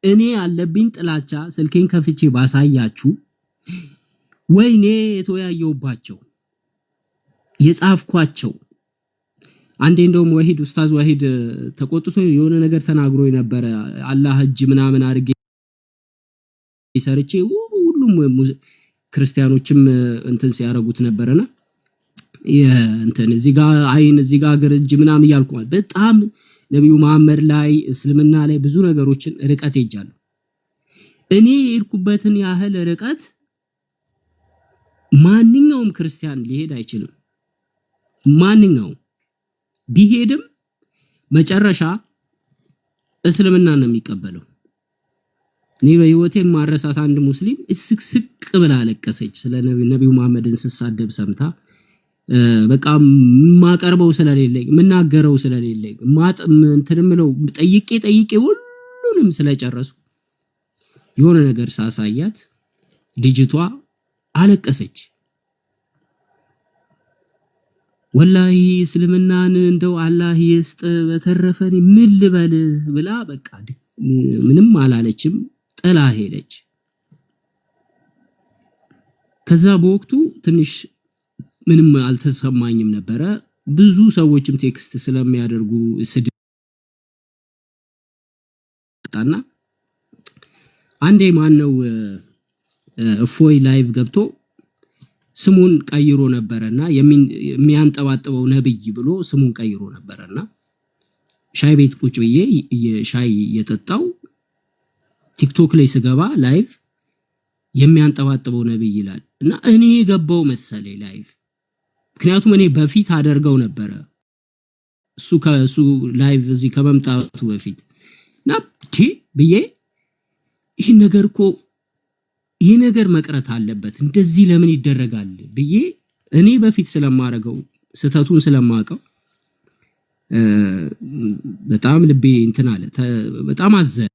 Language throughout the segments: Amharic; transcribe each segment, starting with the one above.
እኔ ያለብኝ ጥላቻ ስልኬን ከፍቼ ባሳያችሁ ወይኔ የተወያየውባቸው የጻፍኳቸው አንዴ እንደውም ወሂድ ኡስታዝ ወሂድ ተቆጥቶ የሆነ ነገር ተናግሮ የነበረ አላህ እጅ ምናምን አድርጌ ሰርቼ ሁሉም ክርስቲያኖችም እንትን ሲያረጉት ነበርና እንትን እዚህ ጋር አይን እዚህ ጋር እግር እጅ ምናምን እያልኩ ማለት በጣም ነብዩ መሐመድ ላይ እስልምና ላይ ብዙ ነገሮችን ርቀት ሄጃለሁ። እኔ የሄድኩበትን ያህል ርቀት ማንኛውም ክርስቲያን ሊሄድ አይችልም። ማንኛውም ቢሄድም መጨረሻ እስልምና ነው የሚቀበለው። እኔ በህይወቴ ማረሳት አንድ ሙስሊም እስክስቅ ብላ አለቀሰች ስለ ነብዩ መሐመድን ስሳደብ ሰምታ በቃ ማቀርበው ስለሌለኝ ምናገረው ስለሌለኝ እንትምለው ጠይቄ ሁሉንም ስለጨረሱ የሆነ ነገር ሳሳያት ልጅቷ አለቀሰች። ወላሂ እስልምናን እንደው አላህ ይስጥ በተረፈኝ ምን ልበል ብላ በቃ ምንም አላለችም፣ ጥላ ሄደች። ከዛ በወቅቱ ትንሽ ምንም አልተሰማኝም ነበረ። ብዙ ሰዎችም ቴክስት ስለሚያደርጉ ስድጣና አንዴ ማነው እፎይ ላይቭ ገብቶ ስሙን ቀይሮ ነበርና የሚያንጠባጥበው ነብይ ብሎ ስሙን ቀይሮ ነበርና ሻይ ቤት ቁጭ ብዬ ሻይ የጠጣው ቲክቶክ ላይ ስገባ ላይቭ የሚያንጠባጥበው ነብይ ይላል እና እኔ ገባው መሰለኝ ላይቭ። ምክንያቱም እኔ በፊት አደርገው ነበር እሱ ላይቭ እዚህ ከመምጣቱ በፊት እና ብዬ ይሄ ነገር መቅረት አለበት እንደዚህ ለምን ይደረጋል ብዬ እኔ በፊት ስለማረገው ስተቱን ስለማቀው በጣም ልቤ እንትን አለ፣ በጣም አዘነ።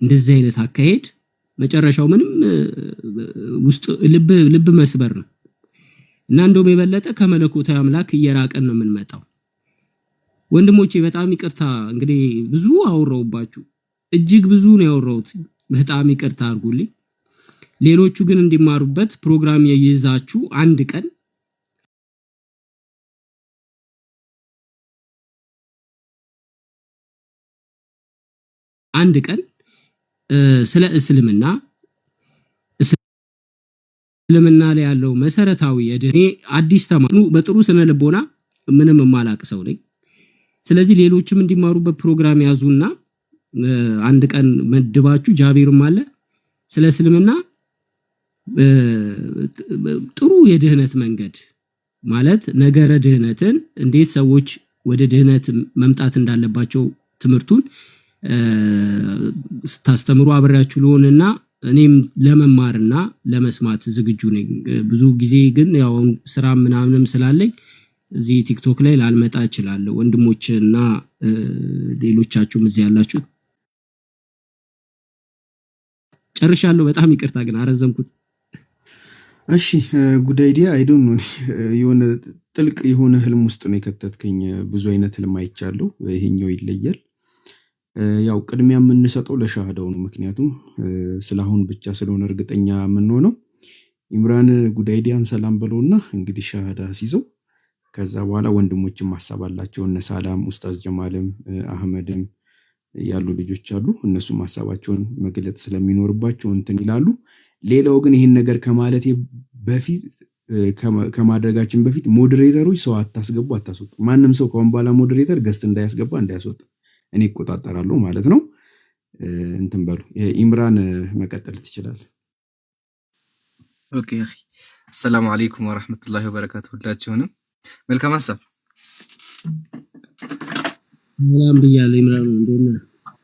እንደዚህ አይነት አካሄድ መጨረሻው ምንም ውስጥ ልብ መስበር ነው እና እንደውም የበለጠ ከመለኮታዊ አምላክ እየራቀን ነው የምንመጣው። ወንድሞቼ በጣም ይቅርታ እንግዲህ ብዙ አወራውባችሁ፣ እጅግ ብዙ ነው ያወራሁት። በጣም ይቅርታ አድርጉልኝ። ሌሎቹ ግን እንዲማሩበት ፕሮግራም ይይዛችሁ አንድ ቀን ስለ እስልምና ላይ ያለው መሰረታዊ የድኔ አዲስ ተማሩ በጥሩ ስነ ልቦና ምንም ማላቅ ሰው ነኝ። ስለዚህ ሌሎችም እንዲማሩበት ፕሮግራም ያዙና አንድ ቀን መድባችሁ ጃቢርም አለ ስለ እስልምና ጥሩ የድህነት መንገድ ማለት ነገረ ድህነትን እንዴት ሰዎች ወደ ድህነት መምጣት እንዳለባቸው ትምርቱን ታስተምሩ አብራችሁ ልሆንና እኔም ለመማርና ለመስማት ዝግጁ ነኝ። ብዙ ጊዜ ግን ያው ስራ ምናምንም ስላለኝ እዚህ ቲክቶክ ላይ ላልመጣ እችላለሁ። ወንድሞችና ሌሎቻችሁም እዚህ ያላችሁ ጨርሻለሁ። በጣም ይቅርታ ግን አረዘምኩት። እሺ ጉድ አይዲያ አይ ዶንት ኖ የሆነ ጥልቅ የሆነ ህልም ውስጥ ነው የከተትከኝ። ብዙ አይነት ህልም አይቻለሁ፣ ይሄኛው ይለያል። ያው ቅድሚያ የምንሰጠው ለሻሃዳው ነው፣ ምክንያቱም ስለአሁን ብቻ ስለሆነ እርግጠኛ የምንሆነው። ኢምራን ጉድ አይዲያን ሰላም ብለውና እንግዲህ ሻሃዳ ሲይዘው ከዛ በኋላ ወንድሞችም ማሳብ አላቸው። እነ ሰላም ኡስታዝ ጀማልም አህመድም ያሉ ልጆች አሉ። እነሱም ሐሳባቸውን መግለጽ ስለሚኖርባቸው እንትን ይላሉ። ሌላው ግን ይሄን ነገር ከማለቴ በፊት ከማድረጋችን በፊት ሞዴሬተሮች ሰው አታስገቡ፣ አታስወጡ። ማንም ሰው ከሆነ በኋላ ሞዴሬተር ገስት እንዳያስገባ እንዳያስወጣ እኔ እቆጣጠራለሁ ማለት ነው። እንትን በሉ። ኢምራን መቀጠል ትችላለህ። ኦኬ አኺ ሰላም አለይኩም ወራህመቱላሂ ወበረካቱሁ። ሁላችሁንም መልካም ሐሳብ ሰላም ብያለሁ። ኢምራን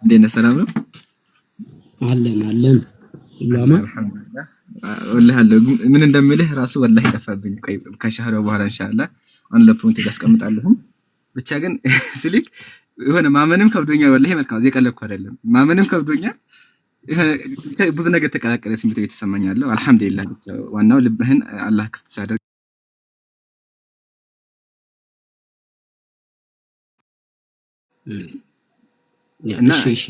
እንዴት ነህ? ሰላም ነው አለን ሁላማ አልሐምዱሊላህ። ወላሂ ምን እንደምልህ ራሱ ወላሂ ጠፋብኝ። ቆይ ከሻህዳው በኋላ ኢንሻአላህ አን ለፖይንት ያስቀምጣለሁ። ብቻ ግን ስልክ የሆነ ማመንም ከብዶኛል። ወላሂ መልካም እዚህ ቀለብኩ አይደለም፣ ማመንም ከብዶኛል። ብዙ ነገር ተቀላቀለ ስሜት እየተሰማኛለሁ። አልሐምዱሊላህ ብቻ ዋናው ልብህን አላህ ክፍት ሳደርግ ያ እና እሺ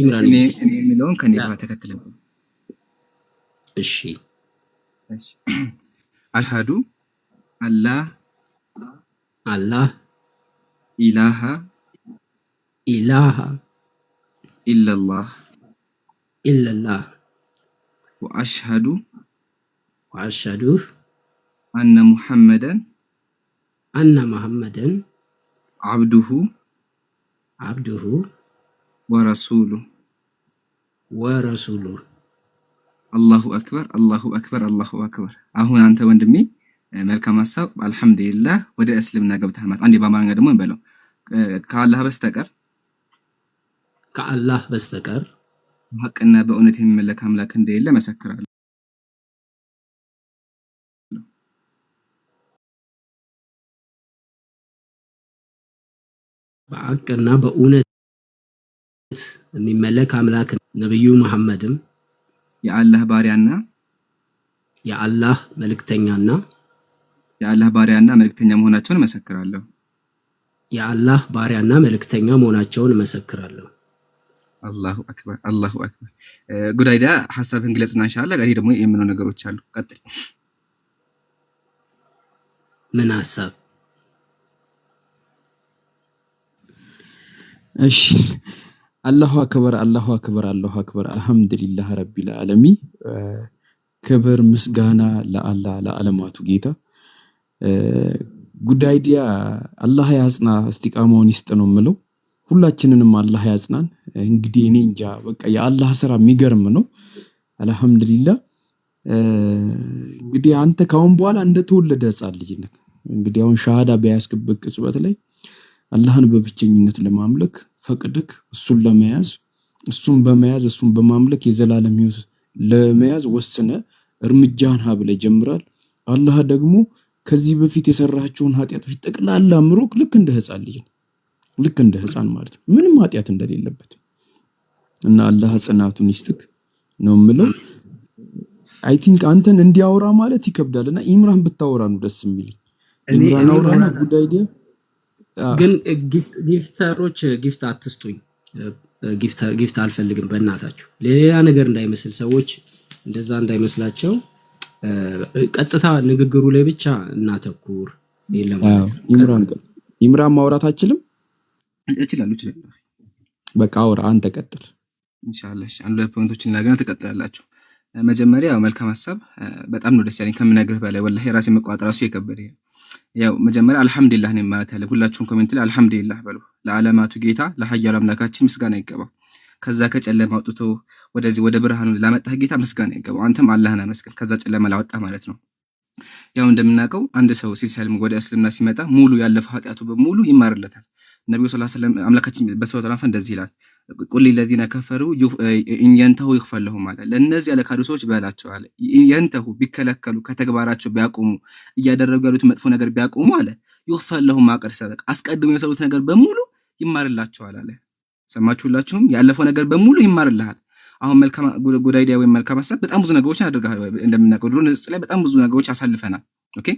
ኢምራን እኔ የሚለውን ከኔ ያ ጋር ተከትለብኝ። እሺ እሺ አሽሃዱ አላህ አላህ ኢላሃ ኢላሃ ኢለላህ ኢለላህ ወአሽሃዱ ወአሽሀዱ አነ ሙሐመደን አነ መሐመደን አብዱሁ አብዱሁ ወረሱሉ። ወረሱሉ። አላሁ አክበር አላሁ አክበር አላሁ አክበር። አሁን አንተ ወንድሜ መልካም ሀሳብ አልሐምዱሊላህ ወደ እስልምና ገብተሃል ማለት። አንዴ በአማርኛ ደግሞ እንበለው ከአላህ በስተቀር ከአላህ በስተቀር በሐቅና በእውነት የሚመለክ አምላክ እንደሌለ መሰክራለሁ። በሐቅና በእውነት የሚመለክ አምላክ ነብዩ መሐመድም የአላህ ባሪያና የአላህ መልእክተኛና መሆናቸውን መሰክራለሁ። የአላህ ባሪያና መልእክተኛ መሆናቸውን መሰክራለሁ። አላሁ አክበር አላሁ አክበር። ጉዳይዳ ሐሳብህን ግለጽና ኢንሻአላህ እኔ ደግሞ የምነው ነገሮች አሉ። ቀጥል። ምን ሐሳብ? እሺ አላሁ አክበር አላሁ አክበር አላሁ አክበር አልሐምዱሊላህ ረቢል ዓለሚን። ክብር ምስጋና ለአላህ ለዓለማቱ ጌታ። ጉዳይዲያ አላህ ያጽና እስቲቃማውን ይስጥ ነው የምለው። ሁላችንንም አላህ ያጽናን። እንግዲህ እኔ እንጃ በቃ የአላህ ስራ የሚገርም ነው። አልሐምዱሊላህ። እንግዲህ አንተ ካሁን በኋላ እንደተወለደ ሕፃን ልጅ ነህ። እንግዲህ አሁን ሻሃዳ በያዝክበት ቅጽበት ላይ አላህን በብቸኝነት ለማምለክ ፈቅድክ እሱን ለመያዝ እሱን በመያዝ እሱን በማምለክ የዘላለም ሕይወት ለመያዝ ወስነ እርምጃህን ሀብለ ጀምራል። አላህ ደግሞ ከዚህ በፊት የሰራቸውን ኃጢአቶች ጠቅላላ ምሮክ ልክ እንደ ሕፃን ልጅ ነው። ልክ እንደ ሕፃን ማለት ነው፣ ምንም ኃጢአት እንደሌለበት እና አላህ ጽናቱን ይስጥክ ነው የምለው። አይ ቲንክ አንተን እንዲያወራ ማለት ይከብዳልና ኢምራን ብታወራ ነው ደስ የሚል። ኢምራን አውራና ጉዳይዲያ ግን ጊፍተሮች ጊፍት አትስጡኝ። ጊፍት አልፈልግም በእናታችሁ። ሌላ ነገር እንዳይመስል ሰዎች እንደዛ እንዳይመስላቸው። ቀጥታ ንግግሩ ላይ ብቻ እናተኩር። ኢምራን ማውራት አችልም? እችላለሁ። በቃ አውራ አንተ ቀጥል ኢንሻአላህ። አንድ ሁለት ፖይንቶችን ላገና ትቀጥላላችሁ። መጀመሪያ መልካም ሀሳብ በጣም ነው ደስ ያለኝ ከምነግርህ በላይ ወላሂ ራሴ መቋጠር ራሱ የከበደ። ያው መጀመሪያ አልሐምዱሊላህ ነው ማለት ያለ። ሁላችሁም ኮሜንት ላይ አልሐምዱሊላህ በሉ። ለዓለማቱ ጌታ ለኃያሉ አምላካችን ምስጋና ይገባው። ከዛ ከጨለማ አውጥቶ ወደዚህ ወደ ብርሃኑ ላመጣህ ጌታ ምስጋና ይገባው። አንተም አላህን አመስግን፣ ከዛ ጨለማ ላወጣ ማለት ነው። ያው እንደምናውቀው አንድ ሰው ሲሰልም ወደ እስልምና ሲመጣ ሙሉ ያለፈው ኃጢአቱ በሙሉ ይማርለታል። ነብዩ ሰለላሁ ዐለይሂ ወሰለም አምላካችን በሱረቱ አልአንፋል እንደዚህ ይላል፣ ቁል ለዚነ ከፈሩ ኢንየንተሁ ይግፈር ለሁም አለ። ለእነዚህ ያለካዱ ሰዎች በላቸው አለ ኢንየንተሁ ቢከለከሉ ከተግባራቸው ቢያቆሙ እያደረጉ ያሉት መጥፎ ነገር ቢያቆሙ አለ ይግፈር ለሁም ማቀር ሰበቅ አስቀድሞ የሰሩት ነገር በሙሉ ይማርላቸዋል አለ። ሰማችሁላችሁም? ያለፈው ነገር በሙሉ ይማርልሃል። አሁን መልካም ጉዳይዲያ ወይም መልካም ሐሳብ በጣም ብዙ ነገሮችን አድርገሃል። እንደምናውቀው ድሮ ንጽጽ ላይ በጣም ብዙ ነገሮች አሳልፈናል። ኦኬ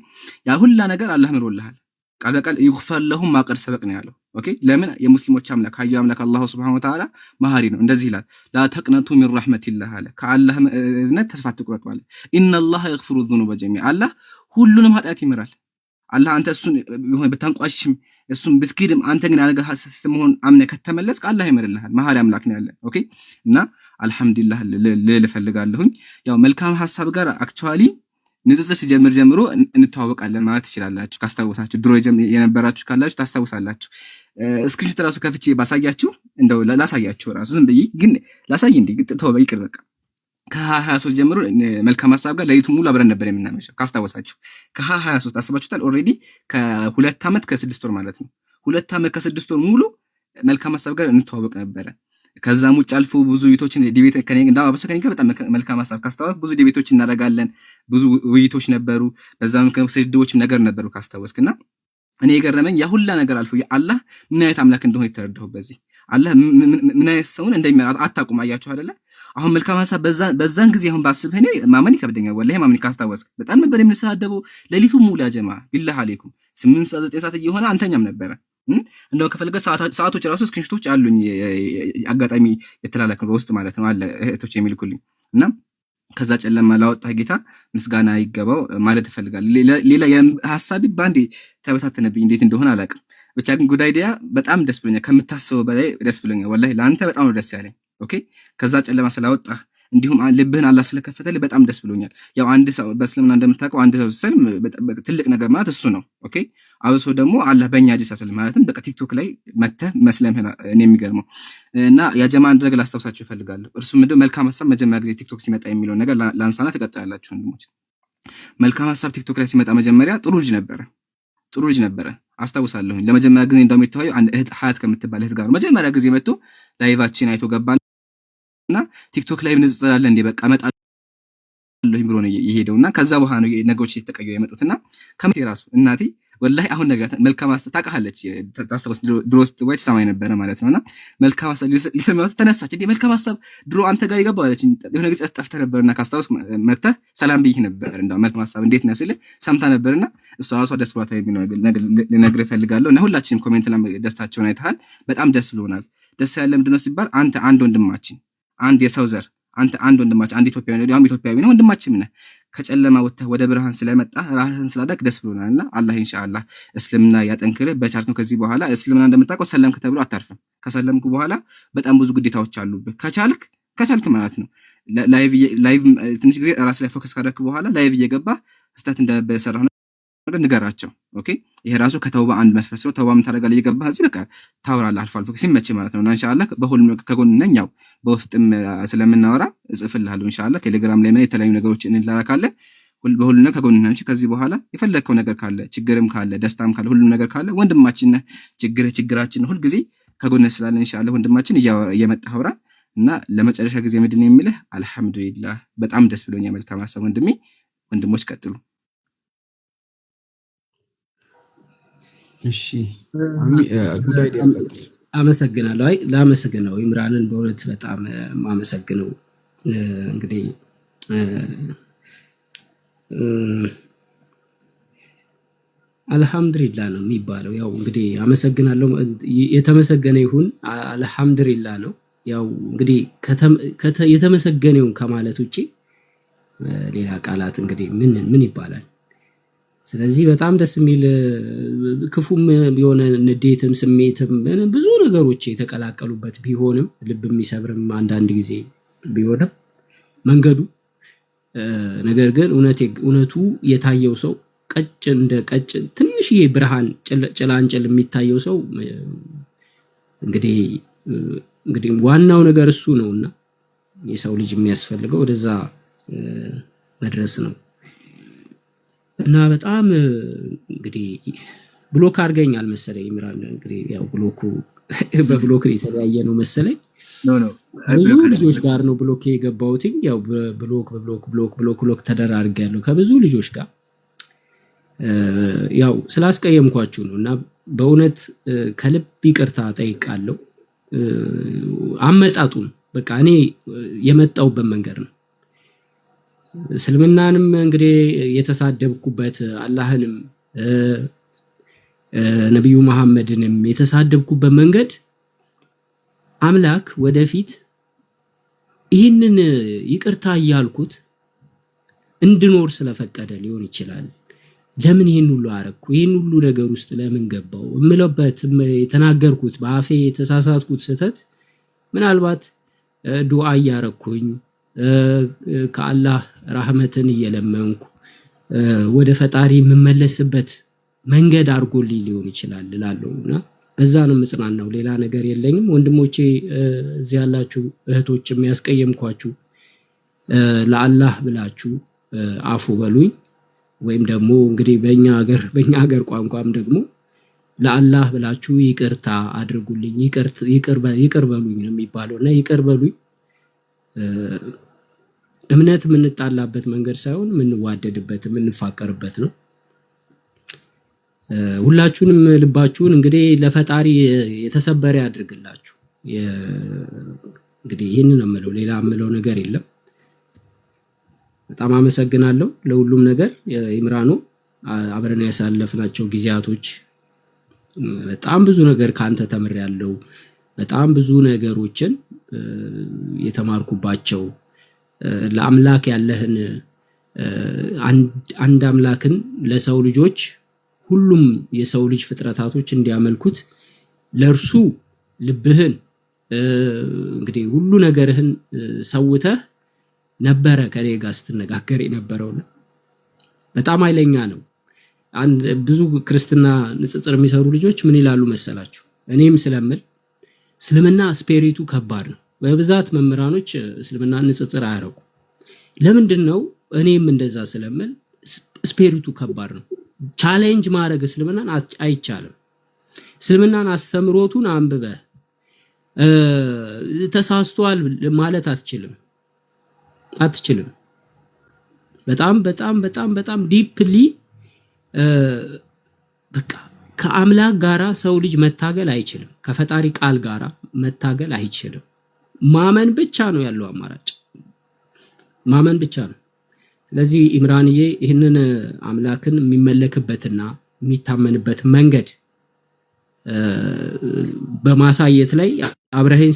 ያ ሁላ ነገር አላህ ምሮልሃል። ቃል በቃል ይግፈር ለሁም ማቀር ሰበቅ ነው ያለው። ኦኬ ለምን? የሙስሊሞች አምላክ ኃያሉ አምላክ አላህ Subhanahu Wa Ta'ala መሐሪ ነው። እንደዚህ ይላል ላ ተቅነቱ ሚን ረህመቲላህ አለ። ከአላህ እዝነት ተስፋ አትቁረጡ አለ። ኢነላህ የግፍሩ ዙኑበ ጀሚዓ አላህ ሁሉንም ኃጢአት ይምራል። አላህ አንተ እሱን ቢሆን ብታንቋሽም እሱን ብትክድም አንተ ግን ያለገ ስትመሆን አምነ ከተመለስክ አላህ ይምርልሃል። መሐሪ አምላክ ነው ያለ። ኦኬ እና አልሐምዱሊላህ ልፈልጋለሁኝ። ያው መልካም ሐሳብ ጋር አክቹአሊ ንጽጽር ሲጀምር ጀምሮ እንተዋወቃለን ማለት ትችላላችሁ። ካስታወሳችሁ ድሮ የነበራችሁ ካላችሁ ታስታውሳላችሁ። ስክሪንሾት ራሱ ከፍቼ ባሳያችሁ እንደው ላሳያችሁ ራሱ ዝም ብዬ ግን ላሳይ እንዴ ተው ይቅር በቃ። ከ23 ጀምሮ መልካም ሐሳብ ጋር ለሊቱ ሙሉ አብረን ነበር የምናመሸው ካስታወሳችሁ። ከ23 አስባችሁታል። ኦልሬዲ ከ2 ዓመት ከ6 ወር ማለት ነው። 2 ዓመት ከ6 ወር ሙሉ መልካም ሐሳብ ጋር እንተዋወቅ ነበረ። ከዛም ውጭ አልፎ ብዙ ውይይቶችን ዲቤት ከኔ ጋር በጣም መልካም ሐሳብ ካስታወስክ ብዙ ዲቤቶች እናደርጋለን። ብዙ ውይይቶች ነበሩ። በዛም ከስድቦችም ነገር ነበሩ ካስታወስክና እኔ የገረመኝ ያ ሁላ ነገር አልፎ አላህ ምን አይነት አምላክ እንደሆነ የተረዳሁ በዚህ አላህ ምን አይነት ሰውን እንደሚመራ አታውቁም። አያችሁ አይደለ? አሁን መልካም ሐሳብ በዛን ጊዜ አሁን ባስብህ እኔ ማመን ይከብደኛል ወላሂ። ማመን ካስታወስክ በጣም ነበር የምንሰዳደበው ሌሊቱን ሙሉ ያ ጀማ ቢላህ አለይኩም 8 ሰዓት 9 ሰዓት እየሆነ አንተኛም ነበረ። እንደው ከፈለገ ሰዓቶች ራሱ ስክሪንሾቶች አሉኝ አጋጣሚ የተላላከ በውስጥ ማለት ነው አለ እህቶች የሚልኩልኝ እና ከዛ ጨለማ ላወጣ ጌታ ምስጋና ይገባው ማለት እፈልጋለሁ። ሌላ ሐሳቢ ባንዴ ተበታተነብኝ እንዴት እንደሆነ አላውቅም። ብቻ ግን ጉድ አይዲያ በጣም ደስ ብሎኛል፣ ከምታስበው በላይ ደስ ብሎኛል። ወላሂ ለአንተ በጣም ነው ደስ ያለኝ። ኦኬ ከዛ ጨለማ ስላወጣ እንዲሁም ልብህን አላህ ስለከፈተልህ በጣም ደስ ብሎኛል። ያው አንድ ሰው በእስልምና እንደምታውቀው አንድ ሰው ሲሰልም ትልቅ ነገር ማለት እሱ ነው። ኦኬ አብሶ ደግሞ አላህ በእኛ እጅ ሲያስልም ማለትም በቃ ቲክቶክ ላይ መተህ መስለምህን እኔ የሚገርመው እና ያ ጀማ አንድ ነገር ላስታውሳችሁ እፈልጋለሁ። እርሱ ምንድነው መልካም ሐሳብ መጀመሪያ ጊዜ ቲክቶክ ሲመጣ የሚለው ነገር ላንሳና ትቀጥላላችሁ ወንድሞች። መልካም ሐሳብ ቲክቶክ ላይ ሲመጣ መጀመሪያ ጥሩ ልጅ ነበረ አስታውሳለሁኝ። ለመጀመሪያ ጊዜ እንደውም የተወያዩ አንድ እህት ሀያት ከምትባል እህት ጋር መጀመሪያ ጊዜ መጥቶ ላይቫችን አይቶ ገባና ቲክቶክ ላይ ንጽጽር አለ እንዴ በቃ እመጣለሁኝ ብሎ ነው የሄደውና ከዛ በኋላ ነው ነገሮች እየተቀየሩ የመጡትና ከመቴ ራሱ እናቴ ወላሂ አሁን ነግራት መልካም ሐሳብ ታውቃለች ታስታውስ ድሮ ስትወጪ ሰማይ ነበረ ማለት ነውና መልካም ሐሳብ ሊሰማው ተነሳች እንዴ መልካም ሐሳብ ድሮ አንተ ጋር ይገባው አለች። የሆነ ጊዜ ጠፍተህ ነበርና ካስታውስ መጣ ሰላም ብዬሽ ነበር እንደው መልካም ሐሳብ እንዴት ነህ ስልህ ሰምታ ነበርና እሷ ራሷ ደስ ብሏት የሚለው ልነግርህ እፈልጋለሁ። እና ሁላችንም ኮሜንት ላይ ደስታቸውን አይተሃል። በጣም ደስ ብሎናል። ደስ ያለ ምንድነው ሲባል አንተ አንድ ወንድማችን አንድ የሰው ዘር አንተ አንድ ወንድማችን አንድ ኢትዮጵያዊ ነው ወንድማችን ነህ። ከጨለማ ወጥተህ ወደ ብርሃን ስለመጣ ራስህን ስላደረክ ደስ ብሎናልና አላህ ኢንሻአላህ እስልምና ያጠንክርህ። በቻልከው ከዚህ በኋላ እስልምና እንደምታውቀው ሰለምክ ተብሎ አታርፍም። ከሰለምኩ በኋላ በጣም ብዙ ግዴታዎች አሉብህ። ከቻልክ ማለት ነው ላይቭ ትንሽ ጊዜ ራስ ላይ ፎከስ ካደረክ በኋላ ላይቭ እየገባህ ስህተት እንደነበረ ሰራህ ነገር ንገራቸው። ኦኬ ይሄ ራሱ ከተውባ አንድ መስፈርት ነው። ተውባ ምን ታደርጋለህ? እየገባህ እዚህ በቃ ታወራለህ አልፎ አልፎ ሲመች ማለት ነው። እና ኢንሻአላህ በሁሉም ከጎን ነኝ። ያው በውስጥም ስለምናወራ እጽፍልሃለሁ ኢንሻአላህ። ቴሌግራም ላይ ምን የተለያዩ ነገሮች እንላላካለን። በሁሉም ከጎን ነኝ። ከዚህ በኋላ የፈለከው ነገር ካለ ችግርም ካለ ደስታም ካለ ሁሉም ነገር ካለ ወንድማችን ነህ። ችግራችን ሁሉ ጊዜ ከጎን ስላለ ኢንሻአላህ ወንድማችን እየመጣህ አውራ እና ለመጨረሻ ጊዜ ምንድነው የሚልህ አልሐምዱሊላህ በጣም ደስ ብሎኛል። መልካም ሐሳብ ወንድሜ። ወንድሞች ቀጥሉ። እሺ ጉድ አይዲያ ቀጥል። አመሰግናለሁ። ላመሰግነው ኢምራንን በእውነት በጣም ማመሰግነው። እንግዲህ አልሐምዱሊላህ ነው የሚባለው። ያው እንግዲህ አመሰግናለሁ የተመሰገነ ይሁን አልሐምዱሊላህ ነው። ያው እንግዲህ የተመሰገነውን ከማለት ውጪ ሌላ ቃላት እንግዲህ ምን ይባላል? ስለዚህ በጣም ደስ የሚል ክፉም የሆነ ንዴትም ስሜትም ብዙ ነገሮች የተቀላቀሉበት ቢሆንም ልብ የሚሰብርም አንዳንድ ጊዜ ቢሆንም መንገዱ ነገር ግን እውነቱ የታየው ሰው እንደ ቀጭን ትንሽዬ ብርሃን ጭላንጭል የሚታየው ሰው እንግዲህ ዋናው ነገር እሱ ነውና የሰው ልጅ የሚያስፈልገው ወደዛ መድረስ ነው። እና በጣም እንግዲህ ብሎክ አድርገኛል መሰለኝ ኢምራን። እንግዲህ ያው በብሎክ የተለያየ ነው መሰለኝ። ብዙ ልጆች ጋር ነው ብሎክ የገባሁት። ያው ብሎክ ተደራርጌያለሁ ከብዙ ልጆች ጋር ያው ስላስቀየምኳችሁ ነው። እና በእውነት ከልብ ይቅርታ ጠይቃለሁ። አመጣጡን በቃ እኔ የመጣሁበት መንገድ ነው። እስልምናንም እንግዲህ የተሳደብኩበት አላህንም ነብዩ መሐመድንም የተሳደብኩበት መንገድ አምላክ ወደፊት ይህንን ይቅርታ እያልኩት እንድኖር ስለፈቀደ ሊሆን ይችላል። ለምን ይህን ሁሉ አረኩ? ይህን ሁሉ ነገር ውስጥ ለምን ገባው? እምለበት የተናገርኩት በአፌ የተሳሳትኩት ስህተት ምናልባት ዱዓ እያረኩኝ ከአላህ ረህመትን እየለመንኩ ወደ ፈጣሪ የምመለስበት መንገድ አድርጎልኝ ሊሆን ይችላል እላለሁና በዛ ነው የምጽናናው። ሌላ ነገር የለኝም። ወንድሞቼ እዚህ ያላችሁ እህቶች የሚያስቀየምኳችሁ ለአላህ ብላችሁ አፉ በሉኝ። ወይም ደግሞ እንግዲህ በእኛ ሀገር ቋንቋም ደግሞ ለአላህ ብላችሁ ይቅርታ አድርጉልኝ፣ ይቅር በሉኝ ነው የሚባለው። እና ይቅር በሉኝ እምነት የምንጣላበት መንገድ ሳይሆን የምንዋደድበት የምንፋቀርበት ነው። ሁላችሁንም ልባችሁን እንግዲህ ለፈጣሪ የተሰበረ ያድርግላችሁ። እንግዲህ ይህንን ነው የምለው፣ ሌላ የምለው ነገር የለም። በጣም አመሰግናለሁ ለሁሉም ነገር። ኢምራኖ አብረን ያሳለፍናቸው ጊዜያቶች በጣም ብዙ ነገር ካንተ ተምሬያለሁ። በጣም ብዙ ነገሮችን የተማርኩባቸው ለአምላክ ያለህን አንድ አምላክን ለሰው ልጆች ሁሉም የሰው ልጅ ፍጥረታቶች እንዲያመልኩት ለእርሱ ልብህን እንግዲህ ሁሉ ነገርህን ሰውተህ ነበረ ከኔ ጋር ስትነጋገር የነበረው። በጣም ኃይለኛ ነው። ብዙ ክርስትና ንጽጽር የሚሰሩ ልጆች ምን ይላሉ መሰላችሁ? እኔም ስለምል እስልምና ስፒሪቱ ከባድ ነው። በብዛት መምህራኖች እስልምና ንጽጽር አያረጉ። ለምንድን ነው? እኔም እንደዛ ስለምል ስፒሪቱ ከባድ ነው። ቻሌንጅ ማድረግ እስልምናን አይቻልም። እስልምናን አስተምሮቱን አንብበህ ተሳስቷል ማለት አትችልም። በጣም በጣም በጣም በጣም ዲፕሊ በቃ ከአምላክ ጋራ ሰው ልጅ መታገል አይችልም። ከፈጣሪ ቃል ጋራ መታገል አይችልም። ማመን ብቻ ነው ያለው አማራጭ፣ ማመን ብቻ ነው። ስለዚህ ኢምራንዬ ይህንን አምላክን የሚመለክበትና የሚታመንበት መንገድ በማሳየት ላይ አብረኸኝ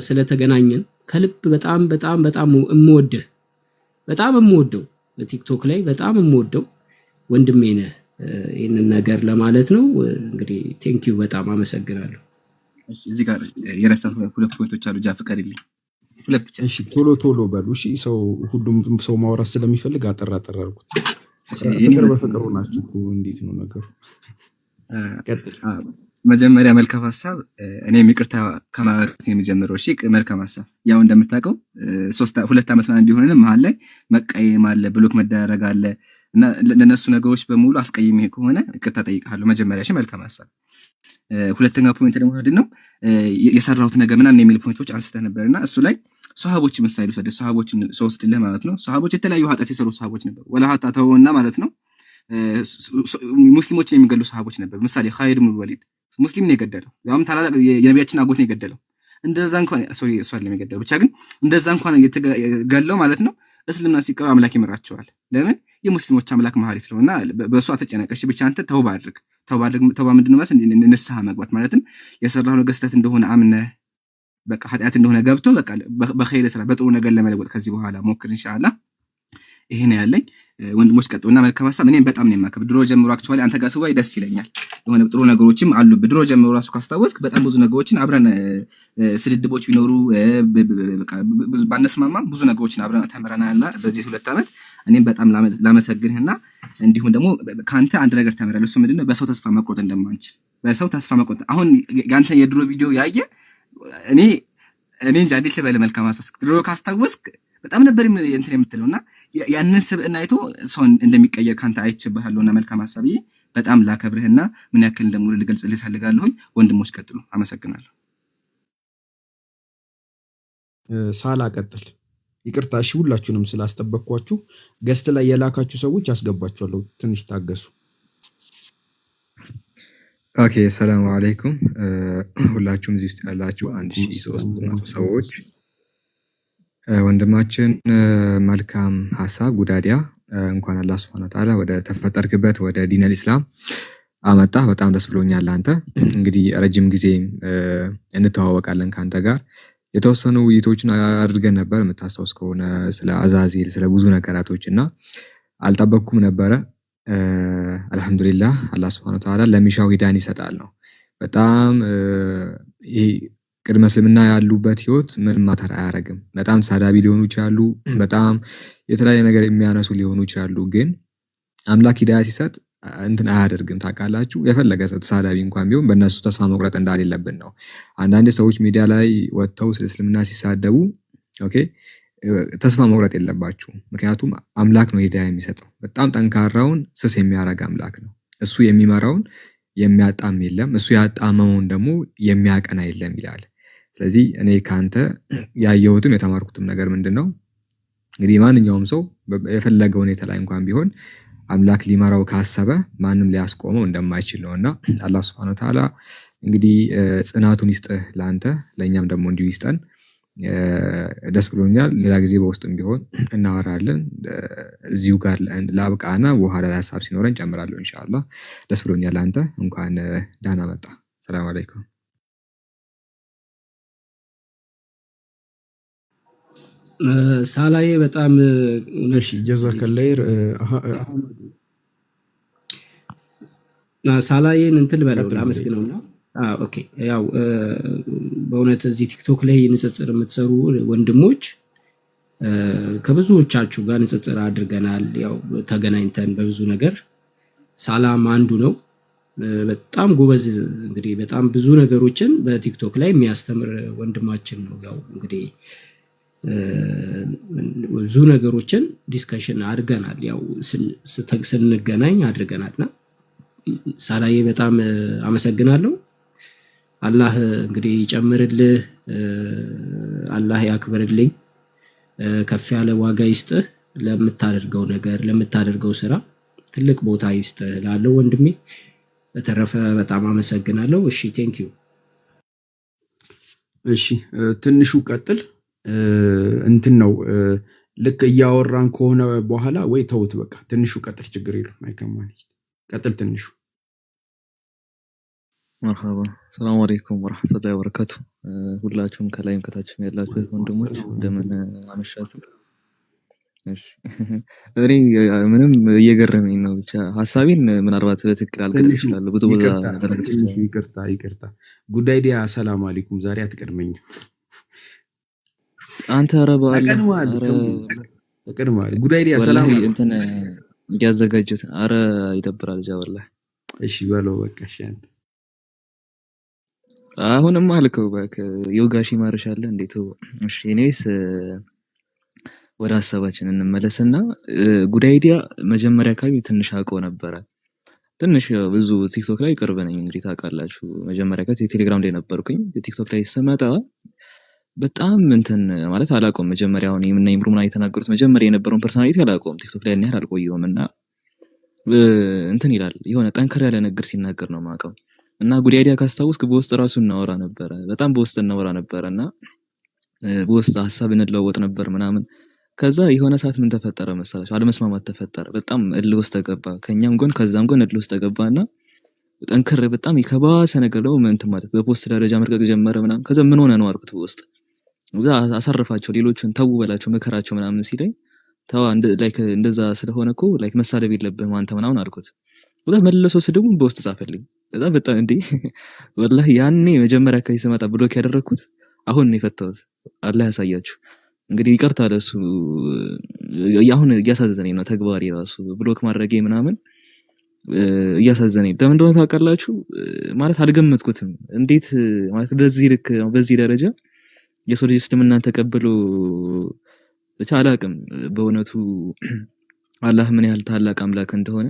ስለተገናኘን ከልብ በጣም በጣም በጣም የምወደው በቲክቶክ ላይ በጣም የምወደው ወንድሜ ነህ። ይህንን ነገር ለማለት ነው። እንግዲህ ቴንኪዩ በጣም አመሰግናለሁ። እዚህ ጋር የረሳሁ 2 ፖይንቶች አሉ። ጃ ፍቀድልኝ፣ 2 ብቻ። እሺ ቶሎ በሉ። እሺ ሁሉም ሰው ማውራት ስለሚፈልግ አጠር አድርጉት። ፍቅር በፍቅሩ ናችሁ እኮ። እንዴት ነው ነገሩ? ቀጥል። መጀመሪያ መልካም ሀሳብ። እኔም ይቅርታ ከማለት የሚጀምረው። እሺ መልካም ሀሳብ። ያው እንደምታውቀው 2 ዓመት ምናምን ቢሆንም መሀል ላይ መቀየም አለ፣ ብሎክ መደረግ አለ እና ለነሱ ነገሮች በሙሉ አስቀይሜ ከሆነ ይቅርታ ጠይቃለሁ። መጀመሪያ እሺ መልካም ሀሳብ። ሁለተኛ ፖይንት ደግሞ ምንድነው የሰራሁት ነገር ምናምን የሚል ፖይንቶች አንስተህ ነበርና እሱ ላይ ሷሃቦች ምሳሌ ወሰደ። ሷሃቦችን ሶስትልህ ማለት ነው። ሷሃቦች የተለያዩ ኃጢአት የሰሩ ሷሃቦች ነበሩ። ወላ ሀታ ተውና ማለት ነው ሙስሊሞችን የሚገሉ ሷሃቦች ነበሩ። ምሳሌ ኻሊድ ኢብኑ ወሊድ ሙስሊም ነው የገደለው፣ ያውም ታላላቅ የነቢያችን አጎት ነው የገደለው። እንደዛ እንኳን እሱ አይደለም የገደለው፣ ብቻ ግን እንደዛ እንኳን ገለው ማለት ነው እስልምና ሲቀበል አምላክ ይመራቸዋል። ለምን? የሙስሊሞች አምላክ መሐሪ ስለሆነ በእሱ አትጨነቀሽ፣ ብቻ አንተ ተውባ አድርግ። ተውባ ምንድነው ማለት? ንስሐ መግባት ማለትም የሰራው ነገር ስህተት እንደሆነ አምነህ በቃ ኃጢአት እንደሆነ ገብቶ በቃ በኸይር ስራ በጥሩ ነገር ለመለወጥ ከዚህ በኋላ ሞክር ኢንሻአላህ። ይሄ ነው ያለኝ። ወንድሞች ቀጥሉና መልካም ሀሳብ። እኔም በጣም ነው የማከብር። ድሮ ጀምሮ አክቹዋሊ አንተ ጋር ስዋይ ደስ ይለኛል። የሆነ ጥሩ ነገሮችም አሉ። ድሮ ጀምሮ ራሱ ካስታወስክ በጣም ብዙ ነገሮችን አብረን ስድድቦች ቢኖሩ በቃ ባነስማማም ብዙ ነገሮችን አብረን ተምረናልና በዚህ 2 ዓመት እኔም በጣም ላመሰግንህና እንዲሁም ደግሞ ካንተ አንድ ነገር ተምራለሁ። እሱ ምንድነው? በሰው ተስፋ መቁረጥ እንደማንችል። በሰው ተስፋ መቁረጥ አሁን ያንተ የድሮ ቪዲዮ ያየ እኔ እንጃ እንዴት ልበል። መልካም ሀሳብ ድሮ ካስታወስክ በጣም ነበር እንትን የምትለውና ያንን ስብዕና አይቶ ሰው እንደሚቀየር ካንተ አይችብሃለሁና መልካም ሀሳብ በጣም ላከብርህና ምን ያክል እንደሙሉ ልገልጽልህ ፈልጋለሁ። ወንድሞች ቀጥሉ። አመሰግናለሁ። ሳላ ቀጥል። ይቅርታ እሺ፣ ሁላችሁንም ስላስጠበቅኳችሁ ገስት ላይ የላካችሁ ሰዎች አስገባችኋለሁ። ትንሽ ታገሱ። ኦኬ፣ ሰላም አለይኩም ሁላችሁም እዚህ ውስጥ ያላችሁ 1300 ሰዎች። ወንድማችን መልካም ሀሳብ ጉዳዲያ እንኳን አላህ Subhanahu Wa Ta'ala ወደ ተፈጠርክበት ወደ ዲነል ኢስላም አመጣ። በጣም ደስ ብሎኛል። አንተ እንግዲህ ረጅም ጊዜ እንተዋወቃለን። ካንተ ጋር የተወሰኑ ውይይቶችን አድርገን ነበር የምታስታውስ ከሆነ ስለ አዛዚል ስለ ብዙ ነገራቶች እና አልጠበቅኩም ነበረ። አልহামዱሊላህ አላህ Subhanahu Wa Ta'ala ለሚሻው ሂዳን ይሰጣል ነው። በጣም ይሄ ቅድመ እስልምና ያሉበት ህይወት ምን ማተር አያረግም። በጣም ሳዳቢ ሊሆኑ ይችላሉ፣ በጣም የተለያየ ነገር የሚያነሱ ሊሆኑ ይችላሉ። ግን አምላክ ሂዳያ ሲሰጥ እንትን አያደርግም። ታውቃላችሁ፣ የፈለገ ሰው ሳዳቢ እንኳን ቢሆን በእነሱ ተስፋ መቁረጥ እንዳሌለብን ነው። አንዳንድ ሰዎች ሚዲያ ላይ ወጥተው ስለ እስልምና ሲሳደቡ ኦኬ ተስፋ መቁረጥ የለባችሁም። ምክንያቱም አምላክ ነው ሂዳያ የሚሰጠው። በጣም ጠንካራውን ስስ የሚያረግ አምላክ ነው። እሱ የሚመራውን የሚያጣም የለም፣ እሱ ያጣመመውን ደግሞ የሚያቀና የለም ይላል። ስለዚህ እኔ ካንተ ያየሁትም የተማርኩትም ነገር ምንድነው? እንግዲህ ማንኛውም ሰው የፈለገ ሁኔታ ላይ እንኳን ቢሆን አምላክ ሊመራው ካሰበ ማንም ሊያስቆመው እንደማይችል ነውና አላህ Subhanahu Wa Ta'ala እንግዲህ ጽናቱን ይስጥህ ላንተ፣ ለኛም ደግሞ እንዲሁ ይስጠን። ደስ ብሎኛል። ሌላ ጊዜ በውስጥም ቢሆን እናወራለን። እዚሁ ጋር ላብቃና በኋላ ላይ ሀሳብ ሲኖረን እንጨምራለሁ ኢንሻአላህ። ደስ ብሎኛል። አንተ እንኳን ደህና መጣ። ሰላም አለይኩም። ሳላዬ በጣም እሺ ጀዛከላይር ሳላዬን እንትን በለው ላመስግነውና ኦኬ ያው በእውነት እዚህ ቲክቶክ ላይ ንጽጽር የምትሰሩ ወንድሞች ከብዙዎቻችሁ ጋር ንጽጽር አድርገናል። ያው ተገናኝተን በብዙ ነገር ሳላም አንዱ ነው። በጣም ጎበዝ እንግዲህ በጣም ብዙ ነገሮችን በቲክቶክ ላይ የሚያስተምር ወንድማችን ነው። ያው እንግዲህ ብዙ ነገሮችን ዲስከሽን አድርገናል። ያው ስንገናኝ አድርገናልና ሳላዬ በጣም አመሰግናለሁ። አላህ እንግዲህ ይጨምርልህ፣ አላህ ያክብርልኝ፣ ከፍ ያለ ዋጋ ይስጥህ። ለምታደርገው ነገር ለምታደርገው ስራ ትልቅ ቦታ ይስጥህ ላለው ወንድሜ። በተረፈ በጣም አመሰግናለሁ። እሺ ቴንክ ዩ። እሺ ትንሹ ቀጥል። እንትን ነው ልክ እያወራን ከሆነ በኋላ ወይ ተውት በቃ ትንሹ ቀጥል፣ ችግር የለም አይከማን። ቀጥል ትንሹ። መርሐባ ሰላም አለይኩም ወራህመቱላሂ ወበረካቱ። ሁላችሁም ከላይም ከታችም ያላችሁት ወንድሞች እንደምን አመሻችሁ። እሺ እኔ ምንም እየገረመኝ ነው። ብቻ ሐሳቤን ምናልባት በትክክል አልገልጽ ይችላል። ብዙ ቦታ ይቅርታ ጉዳይ ዲያ ሰላም አለይኩም። ዛሬ አትቀድመኝም አንተ። ረባ ተቀድማል። ጉዳይ ዲያ ሰላም አለይኩም እንትን ያዘጋጁት። አረ ይደብራል ጃ ወላሂ። እሺ በለው በቃ። እሺ አንተ አሁንም አልከው በቃ ዮጋሺ ማርሻለ እንዴት? እሺ እኔስ ወደ ሐሳባችን እንመለስና ጉዳይ ዲያ መጀመሪያ አካባቢ ትንሽ አውቀው ነበረ። ትንሽ ብዙ ቲክቶክ ላይ ቅርብ ነኝ እንግዲህ ታውቃላችሁ። መጀመሪያ ቴሌግራም ላይ ነበርኩኝ። ቲክቶክ ላይ ስመጣ በጣም እንትን ማለት አላውቀውም። መጀመሪያ አሁን የምና ኢምሩምና የተናገሩት መጀመሪያ የነበረውን ፐርሰናሊቲ አላውቀውም። ቲክቶክ ላይ ያህል አልቆየውምና እንትን ይላል የሆነ ጠንከር ያለ ነገር ሲናገር ነው የማውቀው። እና ጉዳይ ዲያ ካስታውስክ በውስጥ ራሱ እናወራ ነበረ። በጣም በውስጥ እናወራ ነበርና በውስጥ ሐሳብ እንለዋወጥ ነበር ምናምን። ከዛ የሆነ ሰዓት ምን ተፈጠረ መሰላችሁ? አለመስማማት ተፈጠረ። በጣም እልህ ውስጥ ተገባ። ከኛም ጎን ከዛም ጎን እልህ ውስጥ ተገባና ጠንከር በጣም የከባሰ ነገር ነው እንትን ማለት በፖስት ደረጃ መርቀቅ ጀመረ ምናምን። ከዛ ምን ሆነ ነው አልኩት በውስጥ ወዛ አሳርፋቸው ሌሎችን ተው በላቸው መከራቸው ምናምን ሲለኝ ተው ላይክ እንደዛ ስለሆነ እኮ ላይክ መሳደብ የለብህም አንተ ምናምን አልኩት። ወዛ መልሶ ስድቡን በውስጥ ጻፈልኝ። ከዛ በጣም እንዴ ወላሂ ያኔ መጀመሪያ ከይሰማታ ብሎክ ያደረኩት አሁን ነው የፈታሁት። አላህ ያሳያችሁ። እንግዲህ ይቅርታ ለሱ አሁን እያሳዘነኝ ነው ተግባሪ ራሱ ብሎክ ማድረጌ ምናምን እያሳዘነኝ። ለምን እንደሆነ ታውቃላችሁ? ማለት አልገመትኩትም። እንዴት ማለት በዚህ ልክ በዚህ ደረጃ የሰው ልጅ እስልምናን ተቀብሎ ብቻ አላውቅም በእውነቱ አላህ ምን ያህል ታላቅ አምላክ እንደሆነ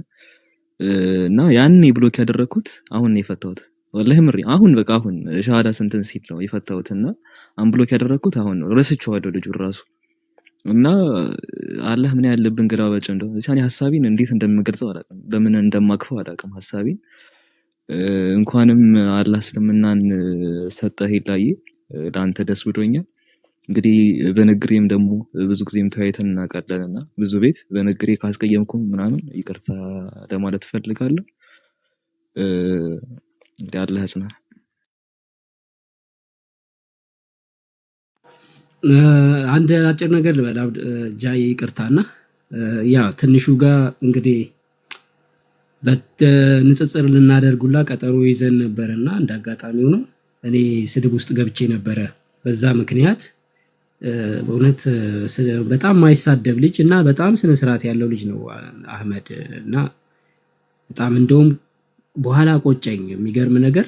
እና ያኔ ብሎክ ያደረኩት አሁን ነው የፈታሁት። ወላሂ ምሪ አሁን በቃ አሁን ሻሃዳ ስንትን ሲል ነው የፈታሁትና አንብሎክ ያደረኩት አሁን ነው። ረስቼዋለሁ ልጁ ራሱ እና አላህ ምን ያህል ልብን ገላባጭ እንደሆነ ብቻ እኔ ሐሳቤን እንዴት እንደምገልጸው አላውቅም፣ በምን እንደማክፈው አላውቅም ሐሳቤን። እንኳንም አላህ እስልምናን ሰጠህ ይላዬ ለአንተ ደስ ብሎኛል። እንግዲህ በንግሬም ደግሞ ብዙ ጊዜም ተያይተን እናውቃለንና ብዙ ቤት በንግሬ ካስቀየምኩም ምናምን ይቅርታ ለማለት እፈልጋለሁ። እንግዲህ አላህ ያጽናህ። አንድ አጭር ነገር ልበል ጃይ ይቅርታና ያ ትንሹ ጋር እንግዲህ በንጽጽር ልናደርጉላ ቀጠሮ ይዘን ነበርና እንዳጋጣሚው ነው እኔ ስድብ ውስጥ ገብቼ ነበረ። በዛ ምክንያት በእውነት በጣም ማይሳደብ ልጅ እና በጣም ስነ ስርዓት ያለው ልጅ ነው አህመድ እና በጣም እንደውም በኋላ ቆጨኝ። የሚገርም ነገር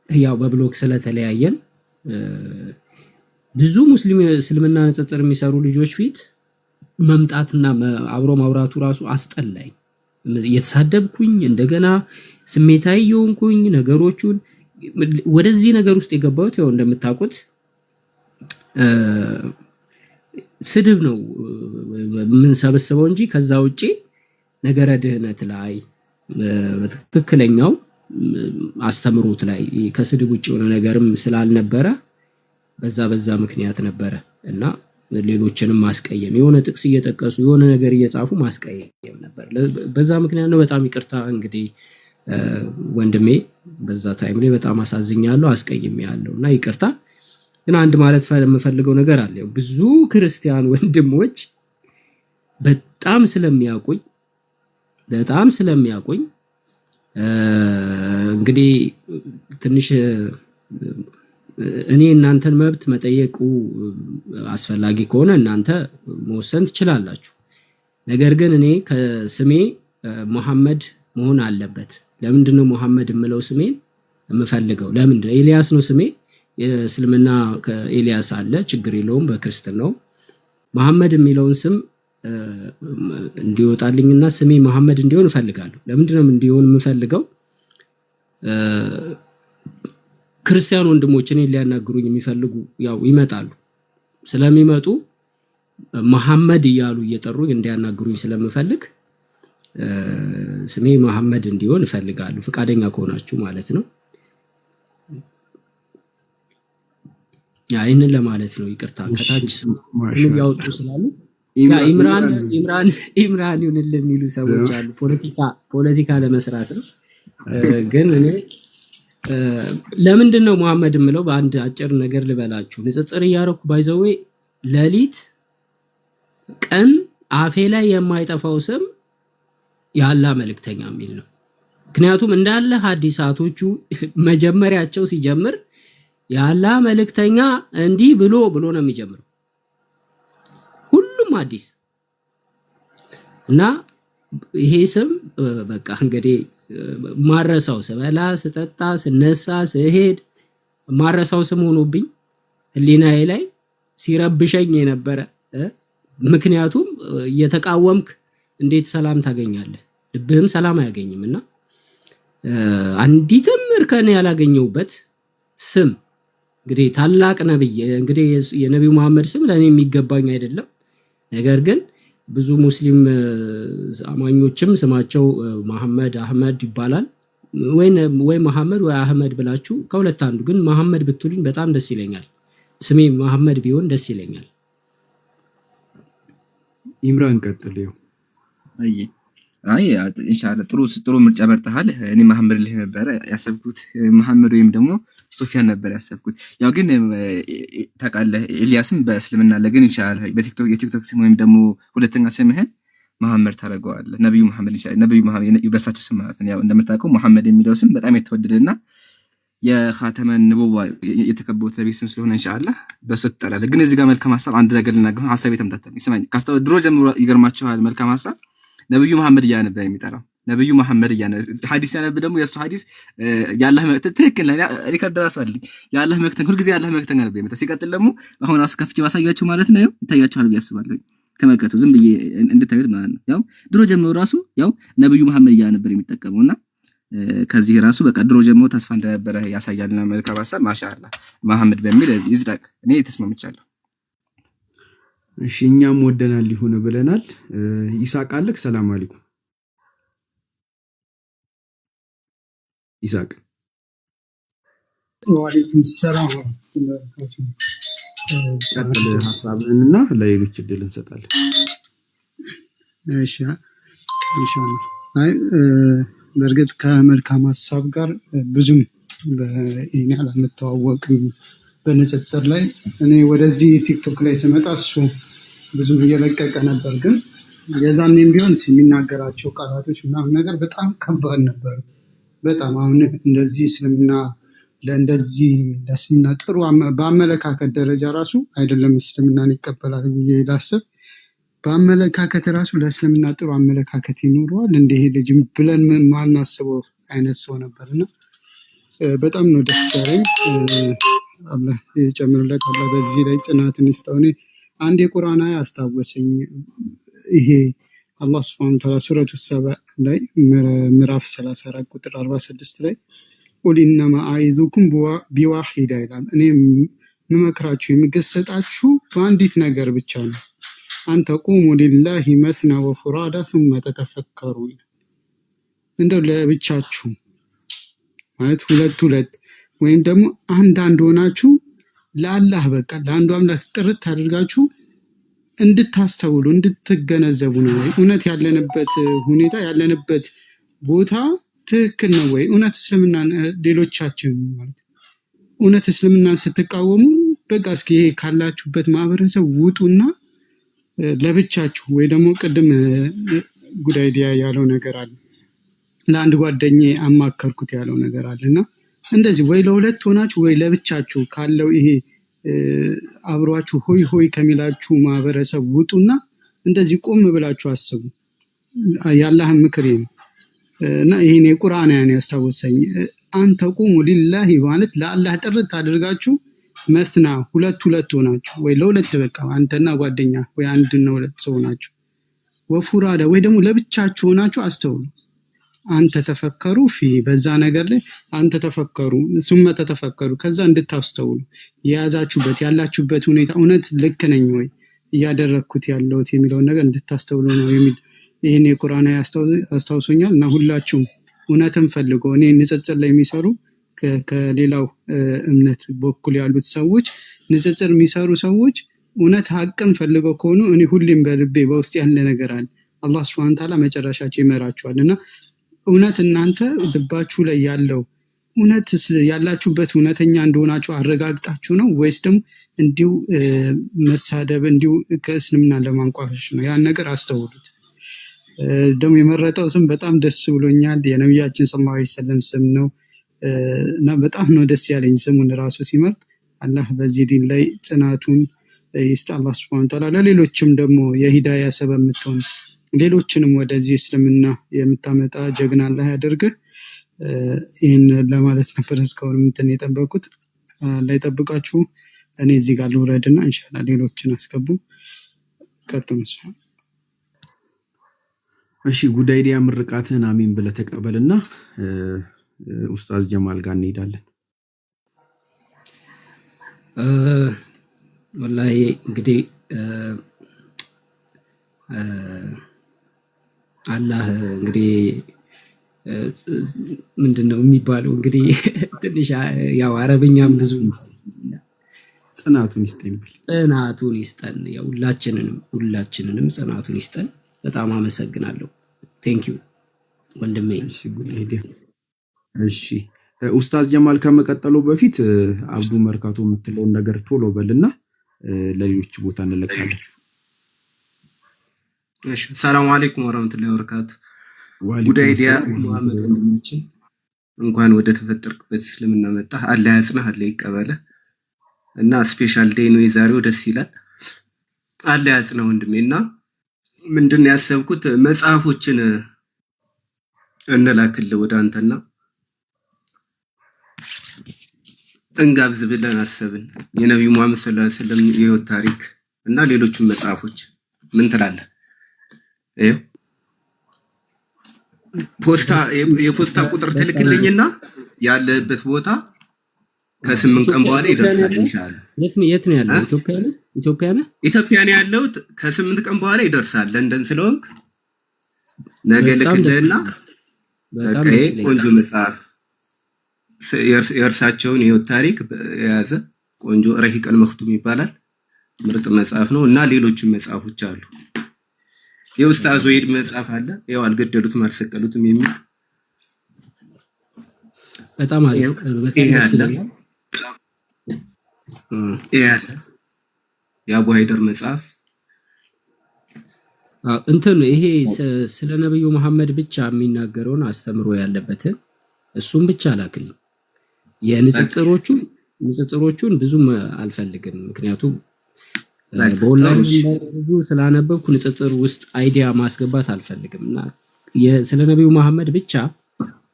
ያው በብሎክ ስለተለያየን ብዙ ሙስሊም እስልምና ንጽጽር የሚሰሩ ልጆች ፊት መምጣትና አብሮ ማውራቱ ራሱ አስጠላኝ። እየተሳደብኩኝ እንደገና ስሜታዊ የሆንኩኝ ነገሮቹን ወደዚህ ነገር ውስጥ የገባሁት ያው እንደምታውቁት ስድብ ነው የምንሰበስበው እንጂ ከዛ ውጪ ነገረ ድህነት ላይ በትክክለኛው አስተምሮት ላይ ከስድብ ውጪ የሆነ ነገርም ስላልነበረ በዛ ምክንያት ነበረ እና ሌሎችንም ማስቀየም የሆነ ጥቅስ እየጠቀሱ የሆነ ነገር እየጻፉ ማስቀየም ነበር። በዛ ምክንያት ነው። በጣም ይቅርታ እንግዲህ ወንድሜ፣ በዛ ታይም ላይ በጣም አሳዝኛለሁ፣ አስቀይሜያለሁ እና ይቅርታ። ግን አንድ ማለት የምፈልገው ነገር አለ። ብዙ ክርስቲያን ወንድሞች በጣም ስለሚያውቁኝ እንግዲህ ትንሽ እኔ እናንተን መብት መጠየቁ አስፈላጊ ከሆነ እናንተ መወሰን ትችላላችሁ። ነገር ግን እኔ ከስሜ መሐመድ መሆን አለበት። ለምንድነው መሐመድ የምለው ስሜን የምፈልገው? ለምንድነው? ኤልያስ ነው ስሜ። የእስልምና ከኤልያስ አለ፣ ችግር የለውም። በክርስትናው መሐመድ የሚለውን ስም እንዲወጣልኝና ስሜ መሐመድ እንዲሆን እፈልጋለሁ። ለምንድነው እንዲሆን የምፈልገው? ክርስቲያን ወንድሞች እኔን ሊያናግሩኝ የሚፈልጉ ያው ይመጣሉ። ስለሚመጡ መሐመድ እያሉ እየጠሩኝ እንዲያናግሩኝ ስለምፈልግ ስሜ መሐመድ እንዲሆን እፈልጋለሁ። ፈቃደኛ ከሆናችሁ ማለት ነው። ያ ይሄንን ለማለት ነው። ይቅርታ ከታች ምንም ያወጡ ስላሉ ያ ኢምራን ይሁንልህ የሚሉ ሰዎች አሉ። ፖለቲካ ለመስራት ነው። ግን እኔ ለምንድን ነው መሐመድ የምለው? በአንድ አጭር ነገር ልበላችሁ። ንጽጽር እያደረኩ ባይዘዌ ሌሊት ቀን አፌ ላይ የማይጠፋው ስም የአላህ መልእክተኛ የሚል ነው። ምክንያቱም እንዳለ ሐዲሳቶቹ መጀመሪያቸው ሲጀምር የአላህ መልእክተኛ እንዲህ ብሎ ነው የሚጀምረው ሁሉም ሐዲስ እና ይሄ ስም በቃ እንግዲህ ማረሳው ስበላ ስጠጣ ስነሳ ስሄድ ማረሳው ስም ሆኖብኝ ህሊናዬ ላይ ሲረብሸኝ የነበረ ምክንያቱም እየተቃወምክ እንዴት ሰላም ታገኛለህ? ልብህም ሰላም አያገኝምና አንዲትም እርከን ያላገኘውበት ስም እንግዲህ ታላቅ ነብይ እንግዲህ የነብዩ መሐመድ ስም ለኔ የሚገባኝ አይደለም። ነገር ግን ብዙ ሙስሊም አማኞችም ስማቸው መሐመድ አህመድ ይባላል። ወይ መሐመድ ወይ አህመድ ብላችሁ ከሁለት አንዱ፣ ግን መሐመድ ብትሉኝ በጣም ደስ ይለኛል። ስሜ መሐመድ ቢሆን ደስ ይለኛል። ኢምራን ቀጥልው። አይ ኢንሻአላህ ጥሩ ምርጫ መርጠሃል። እኔ መሐመድ ልህ ነበር ያሰብኩት፣ መሐመድ ወይም ደግሞ ሶፊያን ነበር ያሰብኩት። ያው ግን ታውቃለህ ኤልያስም በእስልምና አለ። ግን ኢንሻአላህ የቲክቶክ ስም ወይም ደግሞ ሁለተኛ ስምህን መሐመድ ታደርገዋለህ። ነብዩ መሐመድ ኢንሻአላህ ነብዩ መሐመድ ይበሳቸው ስም ማለት ነው። ያው እንደምታውቀው መሐመድ የሚለው ስም በጣም የተወደደና የኻተመን ንቡዋ የተከበሩት ነብይ ስም ስለሆነ ኢንሻአላህ በሱ ትጠራለህ። ግን እዚህ ጋር መልካም ሐሳብ አንድ ነገር ልናገር፣ ሐሳብ የተምታተም ይስማኝ። ድሮ ጀምሮ ይገርማችኋል መልካም ሐሳብ ነብዩ መሐመድ እያነበ የሚጠራው ነብዩ መሐመድ ሐዲስ ያነብ ደግሞ የሱ ሐዲስ ያላህ መልእክተኛ ትክክል ሪከርድ ራሱ አለኝ። ያላህ መልእክተኛ ሁሉ ጊዜ ያላህ መልእክተኛ ነበር የሚመጣው። ሲቀጥል ደግሞ አሁን ራሱ ከፍቼ ማሳያችሁ ማለት ነው። ይታያችኋል ብዬ አስባለሁ። ተመልከቱ፣ ዝም ብዬ እንድታዩት ማለት ነው። ያው ድሮ ጀምሮ ራሱ ያው ነብዩ መሐመድ እያነበር የሚጠቀመውና ከዚህ ራሱ በቃ ድሮ ጀምሮ ተስፋ እንደነበረ ያሳያልና መልካም ሐሳብ ማሻአላህ መሐመድ በሚል ይዝዳቅ። እኔ ተስማምቻለሁ። እሺ እኛም ወደናል ሊሆነ ብለናል። ይስሐቅ አለክ። ሰላም አለይኩም ይስሐቅ። ወአለይኩም ሰላም ወራህመቱላሂ ቀጥል ሐሳብህንና ለሌሎች እድል እንሰጣለን። እሺ ኢንሻአላህ። አይ በእርግጥ ከመልካም ሐሳብ ጋር ብዙም በእኛ አልተዋወቅም በንጽጽር ላይ። እኔ ወደዚህ ቲክቶክ ላይ ስመጣ እሱ ብዙም እየለቀቀ ነበር። ግን የዛኔም ቢሆን የሚናገራቸው ቃላቶች ምናምን ነገር በጣም ከባድ ነበር። በጣም አሁን እንደዚህ እስልምና ለእስልምና ጥሩ በአመለካከት ደረጃ ራሱ አይደለም እስልምናን ይቀበላል ብዬ ላስብ፣ በአመለካከት ራሱ ለእስልምና ጥሩ አመለካከት ይኖረዋል እንደ ይሄ ልጅ ብለን ማናስበው አይነት ሰው ነበርና በጣም ነው ደስ ያለኝ። አላህ ይጨምርለት፣ አላህ በዚህ ላይ ጽናትን ይስጠው። እኔ አንድ የቁርአን አያ አስታወሰኝ። ይሄ አላህ ሱብሓነሁ ወተዓላ ሱረቱ ሰባ ላይ ምዕራፍ 34 ቁጥር 46 ላይ ቁል ኢነማ አዒዙኩም ቢዋሂዳ ይላል። እኔ የምመክራችሁ የምገሰጣችሁ በአንዲት ነገር ብቻ ነው። አንተ ቁሙ ሊላሂ መስና ወፉራዳ ثم ተተፈከሩ። እንደው ለብቻችሁ ማለት ሁለት ወይም ደግሞ አንድ ሆናችሁ ለአላህ በቃ ለአንዱ አምላክ ጥርት አድርጋችሁ እንድታስተውሉ እንድትገነዘቡ ነው ወይ እውነት ያለንበት ሁኔታ ያለንበት ቦታ ትክክል ነው ወይ? እውነት እስልምናን ሌሎቻችን ማለት እውነት እስልምናን ስትቃወሙ በቃ እስኪ ይሄ ካላችሁበት ማህበረሰብ ውጡና ለብቻችሁ ወይ ደግሞ ቅድም ጉዳይ ዲያ ያለው ነገር አለ ለአንድ ጓደኛዬ አማከርኩት ያለው ነገር አለና እንደዚህ ወይ ለሁለት ሆናችሁ ወይ ለብቻችሁ ካለው ይሄ አብሯችሁ ሆይ ሆይ ከሚላችሁ ማህበረሰብ ውጡና እንደዚህ ቆም ብላችሁ አስቡ። የአላህን ምክር እና ይሄን የቁርአን ያን ያስታውሰኝ አንተ ቁሙ ሊላሂ ማለት ለአላህ ጥርት አድርጋችሁ መስና ሁለት ሆናችሁ ወይ ለሁለት በቃ አንተና ጓደኛ ወይ አንድና ሁለት ሰው ሆናችሁ ወፉራዳ ወይ ደግሞ ለብቻችሁ ሆናችሁ አስተውሉ። አንተ ተፈከሩ በዛ ነገር ላይ አንተ ተፈከሩ ثم ተተፈከሩ ከዛ እንድታስተውሉ የያዛችሁበት ያላችሁበት ሁኔታ እውነት ልክ ነኝ ወይ እያደረኩት ያለውት የሚለው ነገር እንድታስተውሉ ነው የሚል ይሄን የቁርአን አስተውሶኛል። እና ሁላችሁም እውነትን ፈልጎ እኔ ንጽጽር ላይ የሚሰሩ ከሌላው እምነት በኩል ያሉት ሰዎች ንጽጽር የሚሰሩ ሰዎች እውነት ሀቅን ፈልገው ከሆኑ እኔ ሁሌም በልቤ በውስጥ ያለ ነገር አለ አላህ Subhanahu Ta'ala መጨረሻቸው ይመራቸዋልና እውነት እናንተ ልባችሁ ላይ ያለው እውነት ያላችሁበት እውነተኛ እንደሆናችሁ አረጋግጣችሁ ነው ወይስ ደግሞ እንዲሁ መሳደብ እንዲሁ ከእስልምና ለማንቋሸሽ ነው? ያን ነገር አስተውሉት። ደግሞ የመረጠው ስም በጣም ደስ ብሎኛል። የነብያችን ሰለላሁ ዐለይሂ ወሰለም ስም ነው እና በጣም ነው ደስ ያለኝ ስሙን ራሱ ሲመርጥ። አላህ በዚህ ዲን ላይ ጽናቱን ይስጥ አላህ Subhanahu Ta'ala ለሌሎችም ደግሞ የሂዳያ ሰበብ የምትሆን ሌሎችንም ወደዚህ እስልምና የምታመጣ ጀግና አላህ ያደርግህ። ይሄን ለማለት ነበር እስካሁን እንትን የጠበቁት ላይ ጠብቃችሁ እኔ እዚህ ጋር ልውረድና ኢንሻአላህ ሌሎችን አስገቡ ቀጥምስ። እሺ ጉዳይ ዲያ ምርቃትን አሚን ብለህ ተቀበልና ኡስታዝ ጀማል ጋር እንሄዳለን። ወላሂ እንግዲህ አላህ እንግዲህ ምንድነው የሚባለው እንግዲህ ትንሽ ያው አረብኛም ብዙ ጽናቱን ይስጠን ያው ሁላችንንም ጽናቱን ይስጠን። በጣም አመሰግናለሁ። ቴንክ ዩ ወንድሜ። እሺ ኡስታዝ ጀማል ከመቀጠሉ በፊት አብዱ መርካቶ የምትለውን ነገር ቶሎ በልና ለሌሎች ቦታ እንለቃለን። እሺ ሰላም አለይኩም ወራህመቱላሂ ወበረካቱ። ጉዳይ ዲያ መሐመድ ወንድማችን እንኳን ወደ ተፈጠርክበት እስልምና መጣ። አላህ ያጽናህ፣ አላህ ይቀበልህ እና ስፔሻል ዴይ ነው የዛሬው። ደስ ይላል። አላህ ያጽናህ ወንድሜና ምንድነው ያሰብኩት መጽሐፎችን እንላክልህ ወደ አንተና እንጋብዝ ብለን አሰብን። የነብዩ መሐመድ ሰለላሁ ዐለይሂ ወሰለም የህይወት ታሪክ እና ሌሎችም መጽሐፎች ምን ትላለህ? የፖስታ ቁጥር ትልክልኝና ያለበት ቦታ ከ8 ቀን በኋላ ይደርሳል ኢንሻአላህ። የት ነው ያለው? ኢትዮጵያ ነው ያለው። ከ8 ቀን በኋላ ይደርሳል። ለንደን ስለሆንክ ነገ ልክልህና በቃ ቆንጆ መጽሐፍ የእርሳቸውን የህይወት ታሪክ የያዘ ቆንጆ ረሂቀል መክቱም ይባላል። ምርጥ መጽሐፍ ነው እና ሌሎችም መጽሐፎች አሉ። የኡስታዝ ወይድ መጽሐፍ አለ። ያው አልገደሉትም አልሰቀሉትም የሚል በጣም አሪፍ ይሄ አለ። የአቡ ሃይደር መጽሐፍ እንትን ይሄ ስለ ነብዩ መሐመድ ብቻ የሚናገረውን አስተምሮ ያለበትን እሱም ብቻ ላክልኝ። የንጽጽሮቹን ብዙም አልፈልግም፣ ምክንያቱም በኦንላይን ብዙ ስላነበብኩ ንጽጽር ውስጥ አይዲያ ማስገባት አልፈልግም እና ስለ ነብዩ መሐመድ ብቻ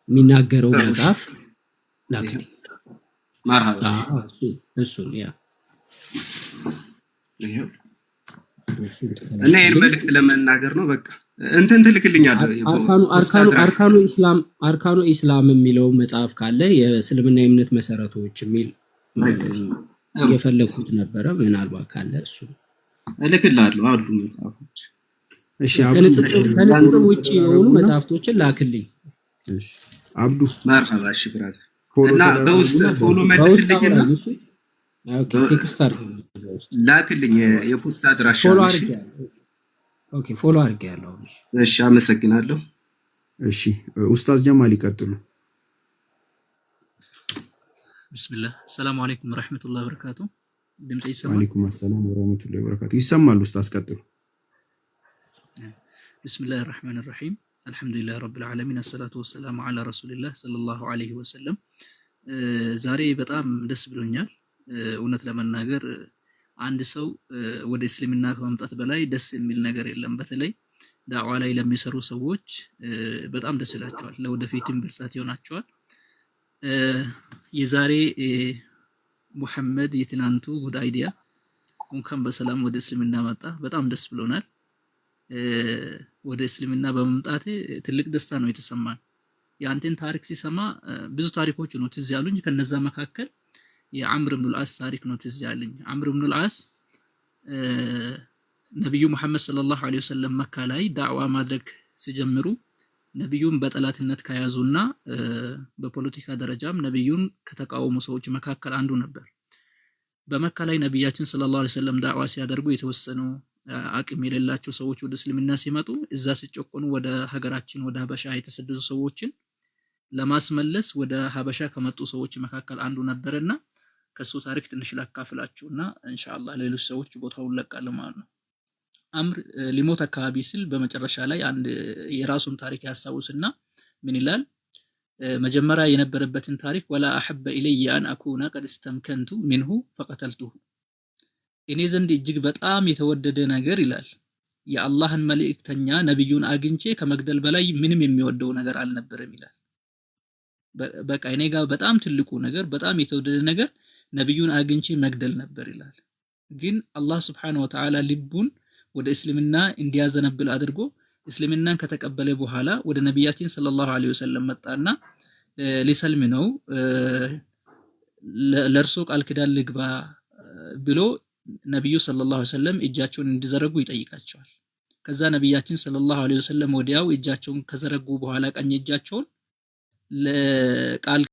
የሚናገረው መጽሐፍ ላክልኝ። ማርሃባ እሱን ያ እና ይሄን መልእክት ለመናገር ነው። በቃ እንትን ትልክልኛለህ። አርካኑ ኢስላም የሚለው መጽሐፍ ካለ የእስልምና የእምነት መሰረቶች የሚል የፈለኩት ነበረ። ምናልባት ካለ እሱ እልክልሃለሁ አሉ መጽሐፎች። እሺ ከንጽጽር ውጪ የሆኑ መጽሐፍቶችን ላክልኝ። እሺ አብዱ መርሐባ። እሺ ብራዘር እና በውስጥ ፎሎ መልስልኝና ኦኬ ቴክስት አድርግ ላክልኝ የፖስት አድራሻ ፎሎ እሺ አድርጌያለሁ። ኦኬ ፎሎ አድርጌያለሁ። እሺ አመሰግናለሁ። እሺ ኡስታዝ ጀማል ይቀጥሉ። ቢስሚላህ ሰላም አለይኩም ወራህመቱላሂ ወበረካቱ። ድምጽ ይሰማል? ወአለይኩም ሰላም ወራህመቱላሂ ወበረካቱ። ይሰማል ኡስታዝ ቀጥሉ። ቢስሚላህ الرحمن الرحيم አልহামዱሊላህ ረብል ዓለሚን አሰላቱ ወሰላሙ ዐላ ረሱሊላህ ሰለላሁ ዐለይሂ ወሰለም። ዛሬ በጣም ደስ ብሎኛል። እውነት ለመናገር አንድ ሰው ወደ እስልምና ከመምጣት በላይ ደስ የሚል ነገር የለም። በተለይ ዳዕዋ ላይ ለሚሰሩ ሰዎች በጣም ደስ ይላቸዋል፣ ለወደፊትም ብርታት ይሆናቸዋል። የዛሬ ሙሐመድ የትናንቱ ጉድ አይዲያ እንኳን በሰላም ወደ እስልምና መጣ። በጣም ደስ ብሎናል። ወደ እስልምና በመምጣቴ ትልቅ ደስታ ነው የተሰማን። የአንተን ታሪክ ሲሰማ ብዙ ታሪኮች ነው ትዝ ያሉኝ። ከነዛ መካከል የአምር ኢብኑ አልዓስ ታሪክ ነው ትዝ ያለኝ። አምር ኢብኑ አልዓስ ነብዩ መሐመድ ሰለላሁ ዐለይሂ ወሰለም መካ ላይ ዳዕዋ ማድረግ ሲጀምሩ ነብዩን በጠላትነት ከያዙና በፖለቲካ ደረጃም ነብዩን ከተቃወሙ ሰዎች መካከል አንዱ ነበር። በመካ ላይ ነብያችን ሰለላሁ ዐለይሂ ወሰለም ዳዕዋ ሲያደርጉ የተወሰኑ አቅም የሌላቸው ሰዎች ወደ እስልምና ሲመጡ እዛ ሲጨቆኑ ወደ ሀገራችን ወደ ሀበሻ የተሰደዱ ሰዎችን ለማስመለስ ወደ ሀበሻ ከመጡ ሰዎች መካከል አንዱ ነበርና ከሱ ታሪክ ትንሽ ላካፍላችሁና ኢንሻአላህ ሌሎች ሰዎች ቦታውን ለቃለ ማለት ነው። አምር ሊሞት አካባቢ ሲል በመጨረሻ ላይ አንድ የራሱን ታሪክ ያሳውስና ምን ይላል? መጀመሪያ የነበረበትን ታሪክ ወላ አሐበ ኢለየ አን አኩና ቀድ እስተምከንቱ ሚንሁ ፈቀተልቱሁ፣ እኔ ዘንድ እጅግ በጣም የተወደደ ነገር ይላል የአላህን መልእክተኛ ነብዩን አግኝቼ ከመግደል በላይ ምንም የሚወደው ነገር አልነበረም ይላል። በቃ እኔ ጋር በጣም ትልቁ ነገር በጣም የተወደደ ነገር ነብዩን አግኝቼ መግደል ነበር ይላል። ግን አላህ Subhanahu Wa Ta'ala ልቡን ወደ እስልምና እንዲያዘነብል አድርጎ እስልምናን ከተቀበለ በኋላ ወደ ነብያችን ሰለላሁ ዐለይሂ ወሰለም መጣና ሊሰልም ነው ለርሶ ቃል ኪዳን ልግባ ብሎ ነብዩ ሰለላሁ ዐለይሂ ወሰለም እጃቸውን እንዲዘረጉ ይጠይቃቸዋል። ከዛ ነብያችን ሰለላሁ ዐለይሂ ወሰለም ወዲያው እጃቸውን ከዘረጉ በኋላ ቀኝ እጃቸውን ለቃል